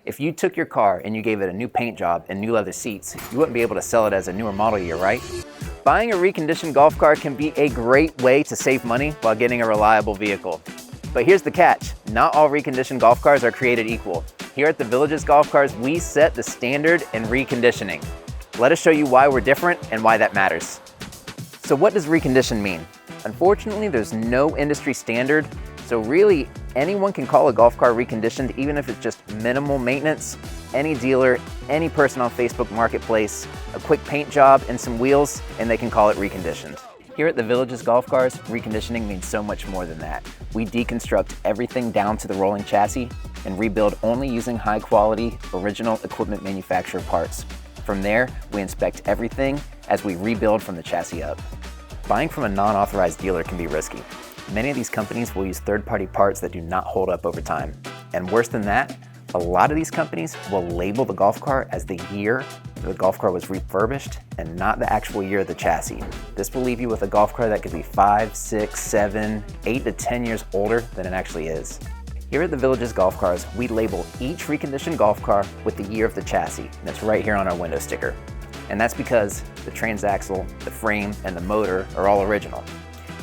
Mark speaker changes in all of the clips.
Speaker 1: If you took your car and you gave it a new paint job and new leather seats, you wouldn't be able to sell it as a newer model year, right? Buying a reconditioned golf car can be a great way to save money while getting a reliable vehicle. But here's the catch, not all reconditioned golf cars are created equal. Here at the Villages Golf Cars, we set the standard in reconditioning. Let us show you why we're different and why that matters. So what does recondition mean? Unfortunately, there's no industry standard, so really anyone can call a golf car reconditioned, even if it's just minimal maintenance. Any dealer, any person on Facebook Marketplace, a quick paint job and some wheels, and they can call it reconditioned. Here at the Villages Golf Cars, reconditioning means so much more than that. We deconstruct everything down to the rolling chassis and rebuild only using high quality, original equipment manufacturer parts. From there, we inspect everything as we rebuild from the chassis up. Buying from a non-authorized dealer can be risky. Many of these companies will use third-party parts that do not hold up over time. And worse than that, a lot of these companies will label the golf car as the year the golf car was refurbished and not the actual year of the chassis. This will leave you with a golf car that could be 5, 6, 7, 8 to 10 years older than it actually is. Here at the Villages Golf Cars, we label each reconditioned golf car with the year of the chassis, and it's right here on our window sticker. And that's because the transaxle, the frame, and the motor are all original.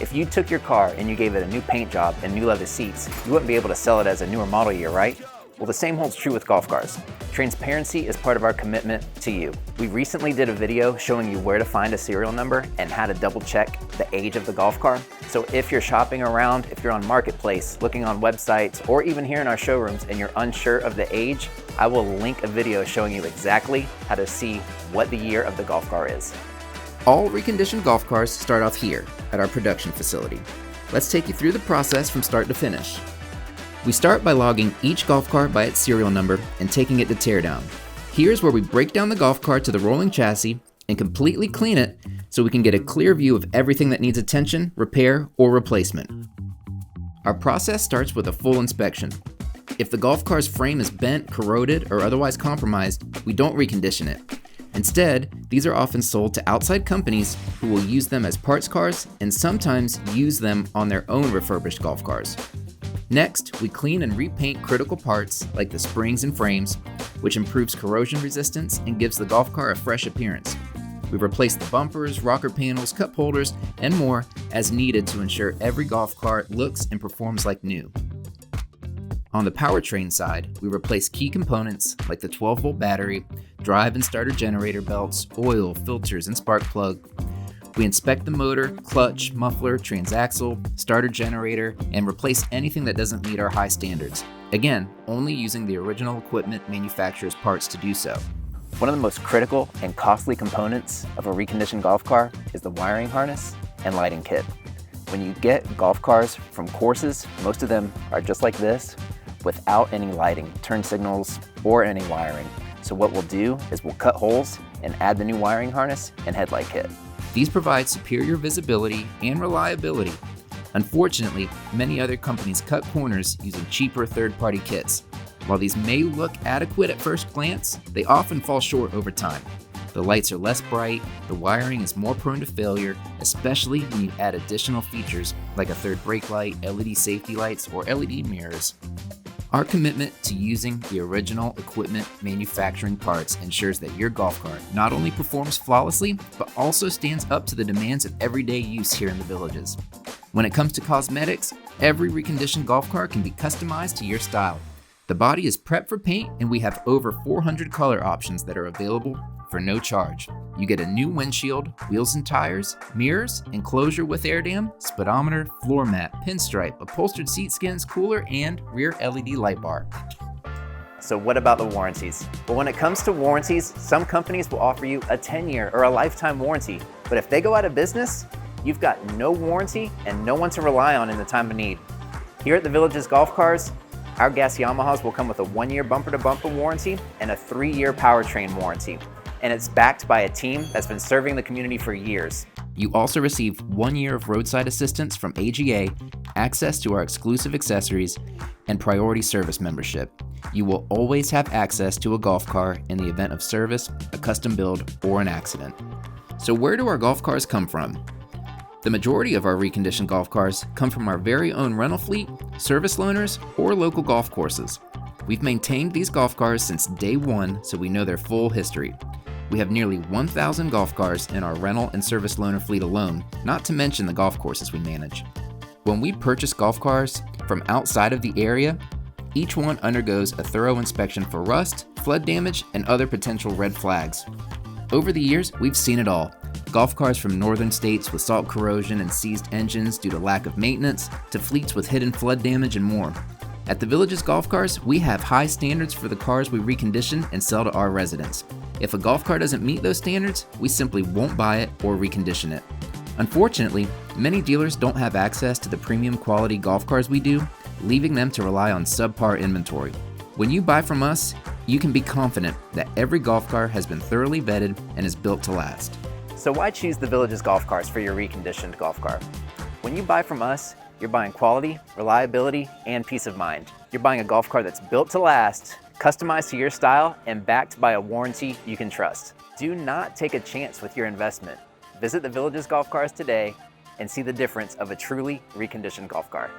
Speaker 1: If you took your car and you gave it a new paint job and new leather seats, you wouldn't be able to sell it as a newer model year, right? Well, the same holds true with golf cars. Transparency is part of our commitment to you. We recently did a video showing you where to find a serial number and how to double check the age of the golf car. So if you're shopping around, if you're on Marketplace, looking on websites, or even here in our showrooms and you're unsure of the age, I will link a video showing you exactly how to see what the year of the golf car is.
Speaker 2: All reconditioned golf cars start off here at our production facility. Let's take you through the process from start to finish. We start by logging each golf car by its serial number and taking it to teardown. Here's where we break down the golf car to the rolling chassis and completely clean it so we can get a clear view of everything that needs attention, repair, or replacement. Our process starts with a full inspection. If the golf car's frame is bent, corroded, or otherwise compromised, we don't recondition it. Instead, these are often sold to outside companies who will use them as parts cars and sometimes use them on their own refurbished golf cars. Next, we clean and repaint critical parts like the springs and frames, which improves corrosion resistance and gives the golf car a fresh appearance. We replace the bumpers, rocker panels, cup holders, and more as needed to ensure every golf car looks and performs like new. On the powertrain side, we replace key components like the 12-volt battery, drive and starter generator belts, oil, filters, and spark plug. We inspect the motor, clutch, muffler, transaxle, starter generator, and replace anything that doesn't meet our high standards. Again, only using the original equipment manufacturer's parts to do so.
Speaker 1: One of the most critical and costly components of a reconditioned golf car is the wiring harness and lighting kit. When you get golf cars from courses, most of them are just like this, without any lighting, turn signals, or any wiring. So what we'll do is we'll cut holes and add the new wiring harness and headlight kit.
Speaker 2: These provide superior visibility and reliability. Unfortunately, many other companies cut corners using cheaper third-party kits. While these may look adequate at first glance, they often fall short over time. The lights are less bright, the wiring is more prone to failure, especially when you add additional features like a third brake light, LED safety lights, or LED mirrors. Our commitment to using the original equipment manufacturing parts ensures that your golf cart not only performs flawlessly, but also stands up to the demands of everyday use here in the Villages. When it comes to cosmetics, every reconditioned golf car can be customized to your style. The body is prepped for paint, and we have over 400 color options that are available for no charge. You get a new windshield, wheels and tires, mirrors, enclosure with air dam, speedometer, floor mat, pinstripe, upholstered seat skins, cooler, and rear LED light bar.
Speaker 1: So what about the warranties? Well, when it comes to warranties, some companies will offer you a 10-year or a lifetime warranty. But if they go out of business, you've got no warranty and no one to rely on in the time of need. Here at the Villages Golf Cars, our gas Yamahas will come with a 1-year bumper-to-bumper warranty and a 3-year powertrain warranty. And it's backed by a team that's been serving the community for years.
Speaker 2: You also receive 1 year of roadside assistance from AGA, access to our exclusive accessories, and priority service membership. You will always have access to a golf car in the event of service, a custom build, or an accident. So where do our golf cars come from? The majority of our reconditioned golf cars come from our very own rental fleet, service loaners, or local golf courses. We've maintained these golf cars since day one, so we know their full history. We have nearly 1,000 golf cars in our rental and service loaner fleet alone, not to mention the golf courses we manage. When we purchase golf cars from outside of the area, each one undergoes a thorough inspection for rust, flood damage, and other potential red flags. Over the years, we've seen it all. Golf cars from northern states with salt corrosion and seized engines due to lack of maintenance, to fleets with hidden flood damage and more. At the Village's Golf Cars, we have high standards for the cars we recondition and sell to our residents. If a golf car doesn't meet those standards, we simply won't buy it or recondition it. Unfortunately, many dealers don't have access to the premium quality golf cars we do, leaving them to rely on subpar inventory. When you buy from us, you can be confident that every golf car has been thoroughly vetted and is built to last.
Speaker 1: So why choose the Village's Golf Cars for your reconditioned golf car? When you buy from us, you're buying quality, reliability, and peace of mind. You're buying a golf car that's built to last, customized to your style, and backed by a warranty you can trust. Do not take a chance with your investment. Visit the Village's Golf Cars today and see the difference of a truly reconditioned golf car.